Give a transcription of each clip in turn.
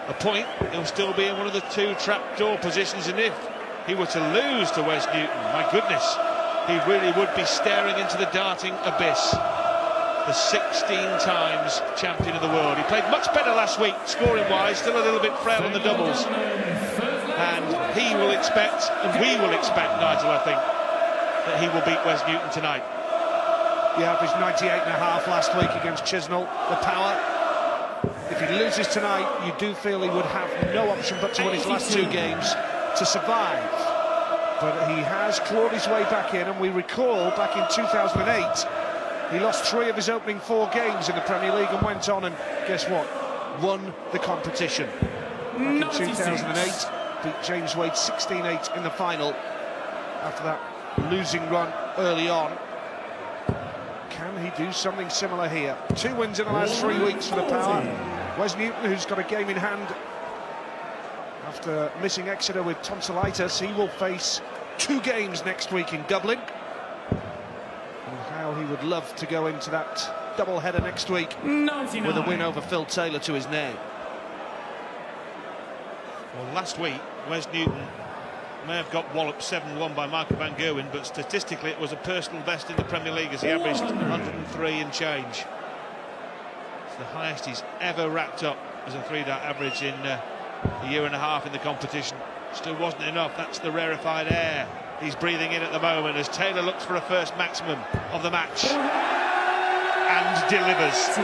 a point, he'll still be in one of the two trapdoor positions, and if he were to lose to Wes Newton, my goodness, he really would be staring into the darting abyss. The 16 times champion of the world. He played much better last week, scoring-wise, still a little bit frail on the doubles. And he will expect, and we will expect, Nigel, I think, that he will beat Wes Newton tonight. He averaged 98.5 last week against Chisnell. The power. If he loses tonight, you do feel he would have no option but to win his last two games to survive. But he has clawed his way back in, and we recall back in 2008, he lost 3 of his opening 4 games in the Premier League and went on and, guess what, won the competition. Back in 2008, beat James Wade 16-8 in the final after that losing run early on. Can he do something similar here? 2 wins in the last 3 weeks for the power. Wes Newton, who's got a game in hand after missing Exeter with tonsillitis, he will face 2 games next week in Dublin. And how he would love to go into that double-header next week 99. With a win over Phil Taylor to his name. Well, last week, Wes Newton may have got walloped 7-1 by Michael Van Gerwen, but statistically it was a personal best in the Premier League as he averaged 103 and change. It's the highest he's ever racked up as a 3-dart average in a year and a half in the competition. Still wasn't enough. That's the rarefied air he's breathing in at the moment as Taylor looks for a first maximum of the match and delivers.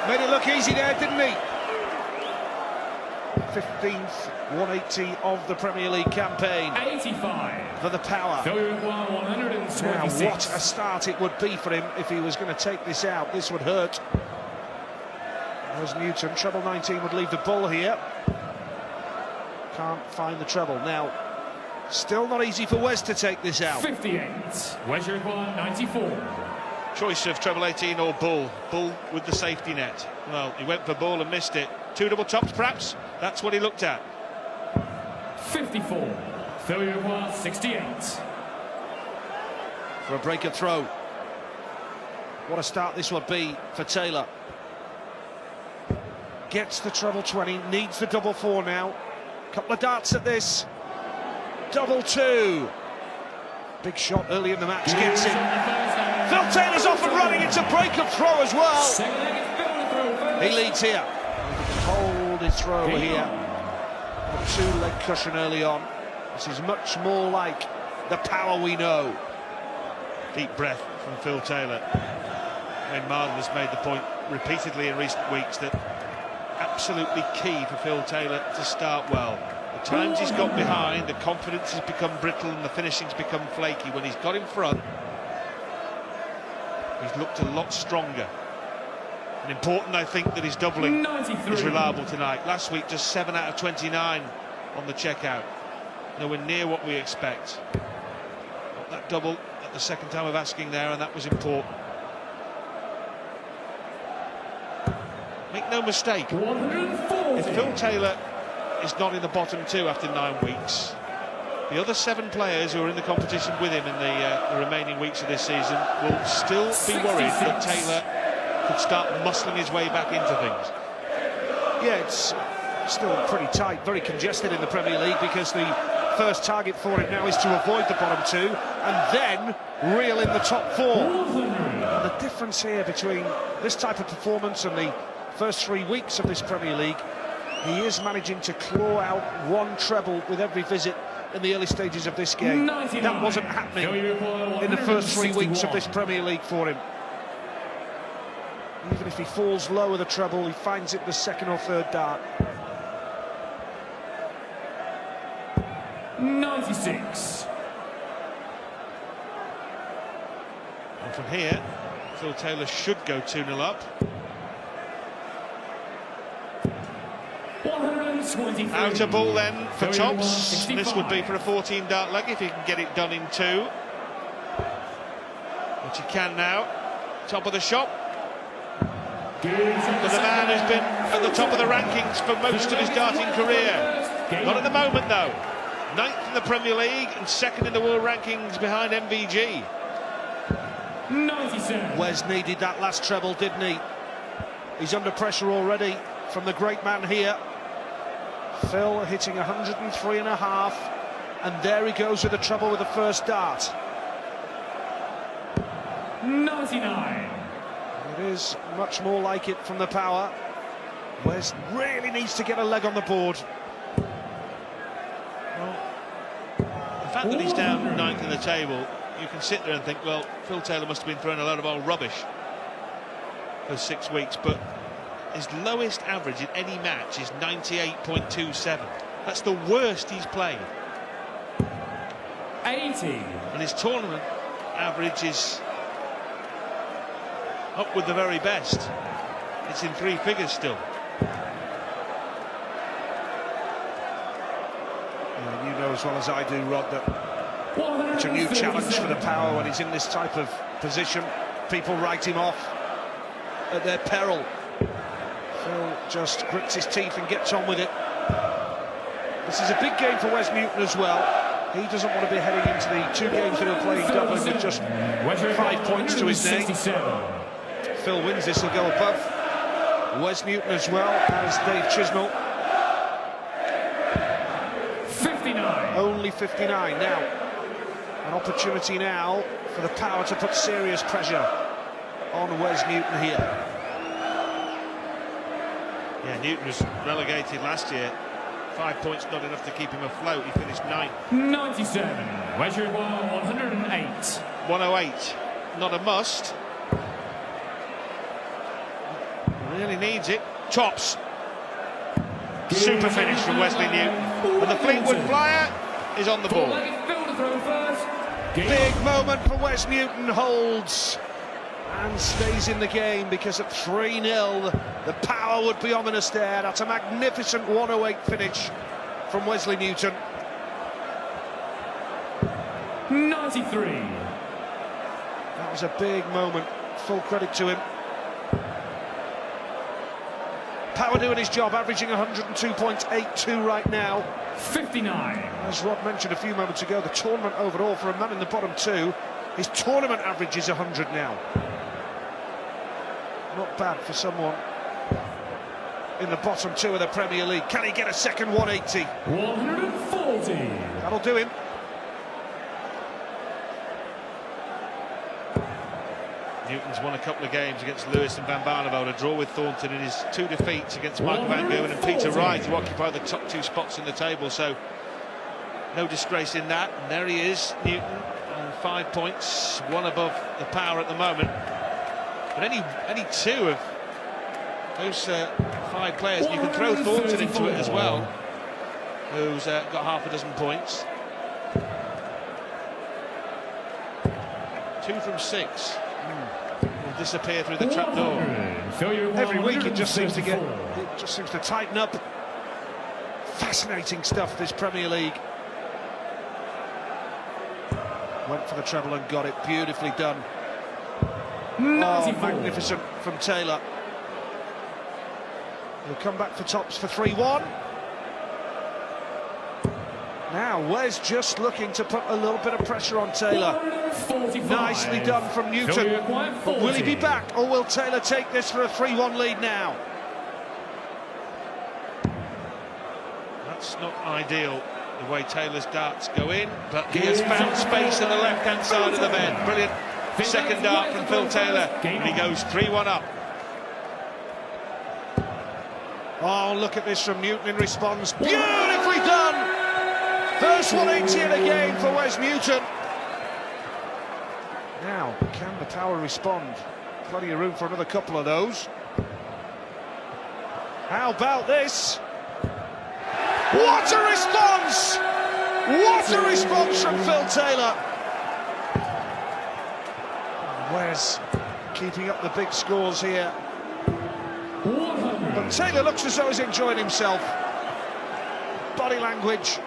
Made it look easy there, didn't he? 15th 180 of the Premier League campaign. 85 for the power. Now, 126. what a start it would be for him if he was going to take this out. This would hurt. Wes Newton, treble 19 would leave the bull here. Can't find the treble. Now, still not easy for Wes to take this out. 58. Wes Newton 94. Choice of treble 18 or bull. Bull with the safety net. Well, he went for bull and missed it. 2 double tops, perhaps? That's what he looked at. 54. Phil Newton 68. For a break and throw. What a start this would be for Taylor. Gets the treble 20, needs the double 4 now. Couple of darts at this. Double 2. Big shot early in the match, gets it. Phil Taylor's off and running, it's a break and throw as well. He leads here. Hold his throw here. A 2-leg cushion early on. This is much more like the power we know. Deep breath from Phil Taylor. Wayne Marden has made the point repeatedly in recent weeks that absolutely key for Phil Taylor to start well. The times he's got behind, the confidence has become brittle and the finishing's become flaky. When he's got in front, he's looked a lot stronger. And important, I think, that his doubling 93. is reliable tonight. Last week, just 7 out of 29 on the checkout. Nowhere near what we expect. Got that double at the second time of asking there, and that was important. Make no mistake, 140. if Phil Taylor is not in the bottom 2 after 9 weeks, the other 7 players who are in the competition with him in the remaining weeks of this season will still be worried that Taylor could start muscling his way back into things. Yeah, it's still pretty tight, very congested in the Premier League because the first target for him now is to avoid the bottom 2 and then reel in the top 4. And the difference here between this type of performance and the first 3 weeks of this Premier League, he is managing to claw out 1 treble with every visit in the early stages of this game. 99. That wasn't happening in the first 3 weeks of this Premier League for him. Even if he falls low with a treble, he finds it the second or third dart. 96. And from here, Phil Taylor should go 2-0 up. 123. Outer ball then for Phil tops. 165. This would be for a 14-dart leg if he can get it done in 2. Which he can now. Top of the shop. For the man who's been at the top of the rankings for most of his darting career. Not at the moment though. 9th in the Premier League and 2nd in the world rankings behind MVG. 97. Wes needed that last treble, didn't he? He's under pressure already. from the great man here. Phil hitting 103.5, and there he goes with the treble with the first dart. 99. It is much more like it from the power. Wes really needs to get a leg on the board. Well, the fact that he's down ninth in the table, you can sit there and think, well, Phil Taylor must have been throwing a load of old rubbish for 6 weeks, but his lowest average in any match is 98.27. That's the worst he's played. 80. And his tournament average is up with the very best. It's in 3 figures still. Yeah, you know as well as I do, Rod, that it's a new challenge for the power when he's in this type of position. People write him off at their peril. Phil just grits his teeth and gets on with it. This is a big game for Wes Newton as well. He doesn't want to be heading into the 2 games that he'll play in Dublin with just 5 points to his name. Phil wins this, he'll go above Wes Newton as well as Dave Chisnall. 59. Only 59 now. An opportunity now for the power to put serious pressure on Wes Newton here. Yeah, Newton was relegated last year. 5 points not enough to keep him afloat. He finished 9th. 97. Wedge Revoil 108. 108, not a must. Really needs it. Tops. Super finish from Wesley Newton. And the Fleetwood Flyer is on the board. Big moment for Wes Newton, holds and stays in the game, because at 3-0 the power would be ominous there. That's a magnificent 108 finish from Wesley Newton. 93. That was a big moment, full credit to him. Power doing his job, averaging 102.82 right now. 59. As Rod mentioned a few moments ago, the tournament overall for a man in the bottom 2, his tournament average is 100 now. Not bad for someone in the bottom 2 of the Premier League. Can he get a second 180? 140. That'll do him. Newton's won a couple of games against Lewis and Van Barneveld, a draw with Thornton in his 2 defeats against Michael Van Gerwen and Peter Wright, who occupy the top 2 spots in the table, so no disgrace in that. And there he is, Newton, on 5 points, 1 above the power at the moment. But any 2 of those 5 players, and you can throw Thornton into it as well, who's got half a dozen points. 2 from 6. Will disappear through the trapdoor. Every week it just seems to tighten up. Fascinating stuff, this Premier League. Went for the treble and got it, beautifully done. 94. Oh, magnificent from Taylor. He'll come back for tops for 3-1. Now Wes just looking to put a little bit of pressure on Taylor. 45. Nicely done from Newton. But will he be back, or will Taylor take this for a 3-1 lead now? That's not ideal, the way Taylor's darts go in, but he has found space in the left-hand side of the bed. Brilliant second dart from Phil Taylor, and he goes 3-1 up. Oh, look at this from Newton in response. Beautifully done! First 180 in a game for Wes Newton. Now, can the power respond? Plenty of room for another couple of those. How about this? What a response! What a response from Phil Taylor. Wes keeping up the big scores here. 100. But Taylor looks as though he's enjoying himself. Body language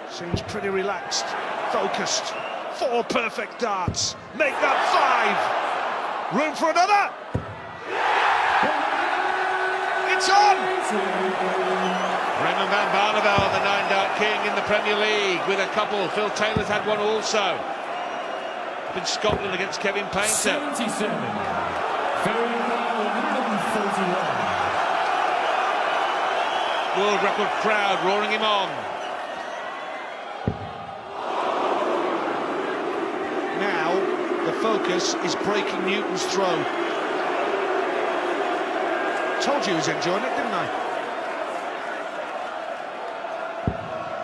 seems pretty relaxed, focused. 4 perfect darts. Make that 5. Room for another. It's on. Raymond Van Barneveld, the 9-dart king in the Premier League, with a couple. Phil Taylor's had one also. Up in Scotland against Kevin Painter. 77. Very well, 141. world record crowd roaring him on. Now the focus is breaking Newton's throw. Told you he was enjoying it, didn't I?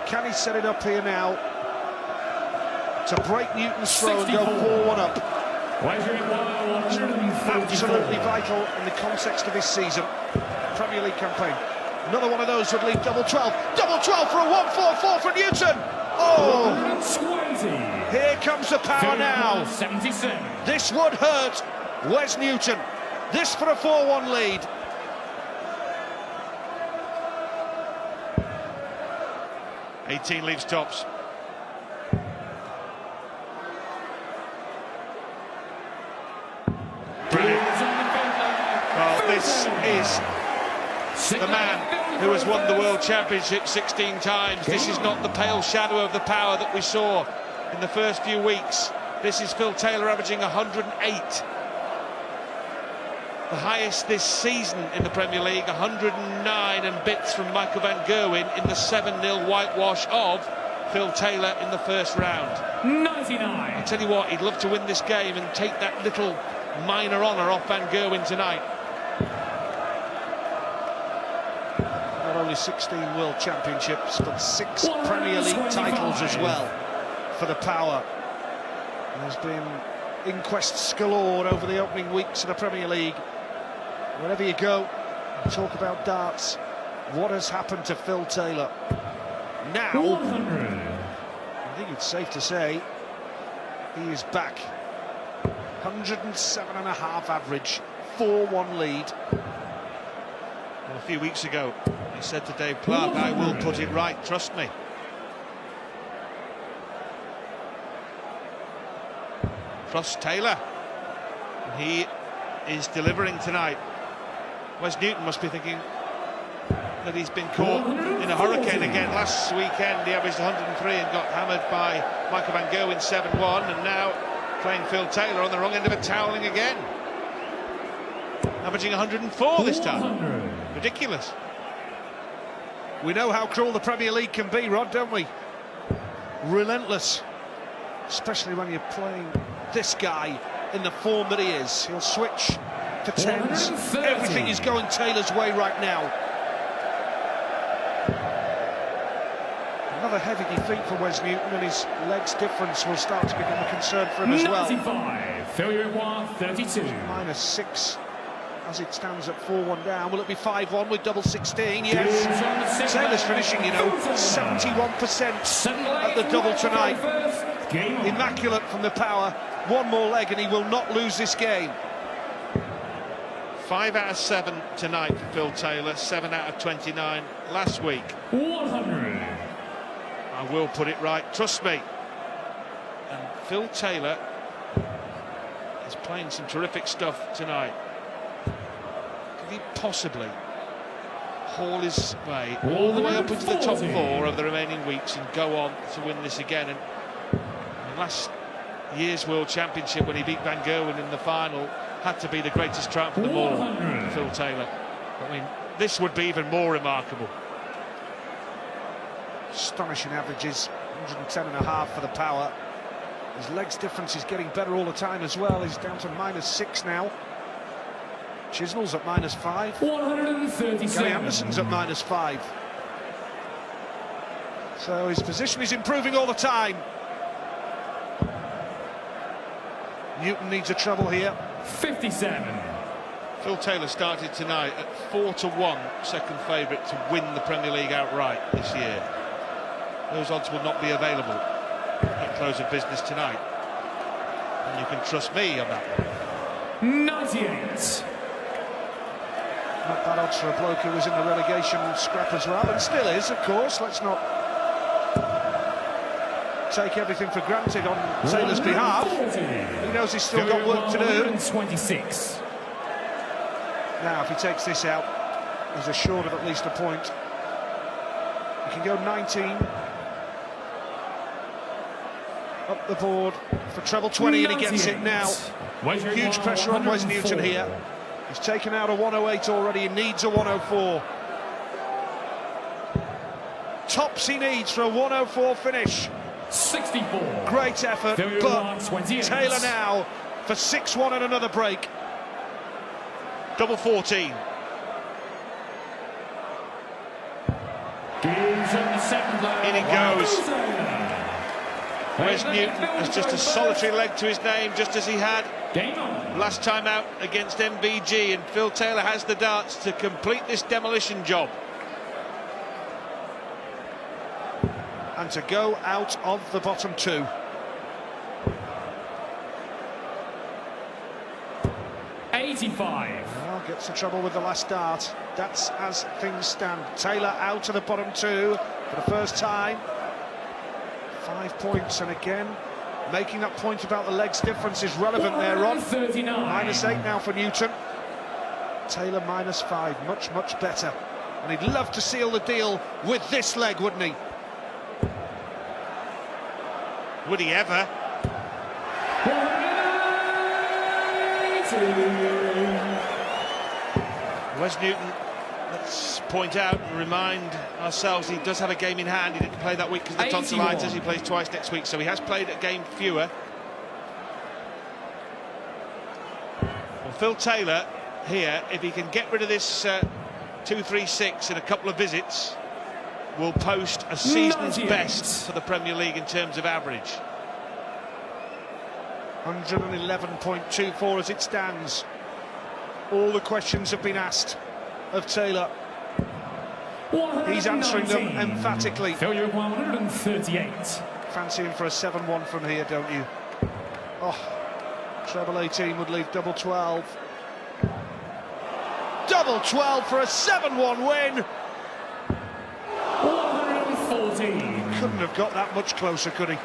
Can he set it up here now to break Newton's throw and go 4-1 up? Absolutely vital in the context of this season. Premier League campaign. Another one of those would leave double 12. Double 12 for a 1-4-4 for Newton. Oh! 120. Here comes the power now. 77. This would hurt Wes Newton. This for a 4-1 lead. '18 leaves tops. Brilliant. Well, this is the man who has won the World Championship 16 times. This is not the pale shadow of the power that we saw in the first few weeks. This is Phil Taylor averaging 108. The highest this season in the Premier League, 109 and bits from Michael van Gerwen in the 7-0 whitewash of Phil Taylor in the first round. 99. I tell you what, he'd love to win this game and take that little minor honour off Van Gerwen tonight. Not only 16 World Championships, but 6 Premier League titles as well for the power. There's been inquests galore over the opening weeks of the Premier League. Wherever you go, you talk about darts. What has happened to Phil Taylor? Now, 100. I think it's safe to say he is back. 107.5 average, 4-1 lead. Well, a few weeks ago, he said to Dave Clark, I will put it right, trust me. Trust Taylor. And he is delivering tonight. Wes Newton must be thinking that he's been caught in a hurricane again. Last weekend he averaged 103 and got hammered by Michael van Gerwen 7-1, and now playing Phil Taylor on the wrong end of a toweling again. Averaging 104 this time. Ridiculous. We know how cruel the Premier League can be, Rod, don't we? Relentless. Especially when you're playing this guy in the form that he is. He'll switch to 10s. Everything is going Taylor's way right now. Another heavy defeat for Wes Newton, and his legs difference will start to become a concern for him as well. 95. Phil 32. -6 as it stands at 4-1 down. Will it be 5-1 with double 16? Yes. Taylor's finishing, you know, 71% at the double tonight. Immaculate from the power. One more leg and he will not lose this game. 5 out of 7 tonight for Phil Taylor, 7 out of 29 last week. 100. I will put it right, trust me. And Phil Taylor is playing some terrific stuff tonight. Could he possibly haul his way all the way up into the top 4 of the remaining weeks and go on to win this again? And last year's World Championship, when he beat Van Gerwen in the final, had to be the greatest triumph of them all for Phil Taylor. I mean, this would be even more remarkable. Astonishing averages, 110.5 for the power. His legs difference is getting better all the time as well. He's down to -6 now. Chisnell's at -5. 137. Gary Anderson's at -5. So his position is improving all the time. Newton needs a treble here. 57. Phil Taylor started tonight at 4-1, second favourite to win the Premier League outright this year. Those odds will not be available at close of business tonight. And you can trust me on that one. 98. Not bad odds for a bloke who was in the relegation scrap as well, and still is, of course. Let's not take everything for granted on Taylor's behalf. He knows he's still got work to do. 126. Now, if he takes this out, he's assured of at least a point. He can go 19. Up the board for treble 20, and he gets it now. Huge pressure on Wes Newton here. He's taken out a 108 already, he needs a 104. tops he needs for a 104 finish. 64. Great effort, Failure but mark 28. Taylor now for 6-1 and another break. Double 14. Gives him the second leg. In he goes. Taylor. Wes Newton has just a solitary leg to his name, just as he had Game on. last time out against MVG, and Phil Taylor has the darts to complete this demolition job. And to go out of the bottom two. Well, gets in trouble with the last dart. That's as things stand. Taylor out of the bottom two for the first time. 5 points, and again, making that point about the legs difference is relevant there, Ron. -39. -8 now for Newton. Taylor -5, much better. And he'd love to seal the deal with this leg, wouldn't he? Would he ever? 180. Wes Newton, let's point out and remind ourselves he does have a game in hand. He didn't play that week because of the 81. tonsillitis. He plays twice next week, so he has played a game fewer. Well, Phil Taylor here, if he can get rid of this 236 in a couple of visits, will post a season's 98. best for the Premier League in terms of average. 111.24 as it stands. All the questions have been asked of Taylor. He's answering them 119. emphatically. Failure of 138. Fancy him for a 7-1 from here, don't you? Oh, treble 18 would leave double 12. Double 12 for a 7-1 win. 114. Couldn't have got that much closer, could he?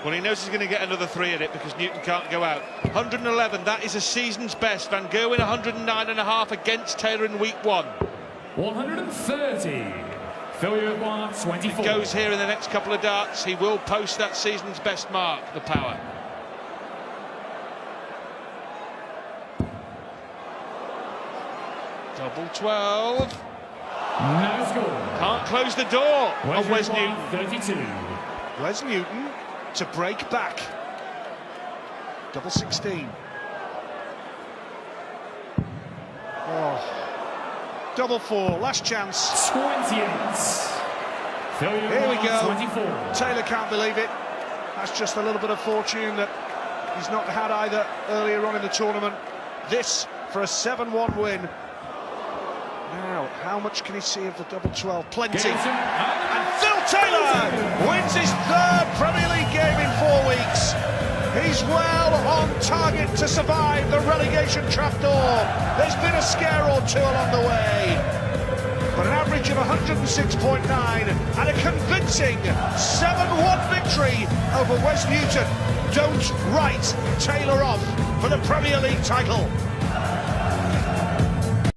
Well, he knows he's going to get another 3 at it because Newton can't go out. 111, that is a season's best. Van Gerwen 109.5 against Taylor in week 1. 130. Failure of 124. Goes here in the next couple of darts. He will post that season's best mark, the power. Double 12. No score. Can't close the door on Wes Newton. 32. Wes Newton to break back. Double 16. Oh. Double 4, last chance. 28. Failure Here we go. 24. Taylor can't believe it. That's just a little bit of fortune that he's not had either earlier on in the tournament. This for a 7-1 win. Now, how much can he see of the double 12? Plenty. And Phil Taylor wins his 3rd Premier League game in 4 weeks. He's well on target to survive the relegation trapdoor. There's been a scare or two along the way, but an average of 106.9 and a convincing 7-1 victory over Wes Newton don't write Taylor off for the Premier League title.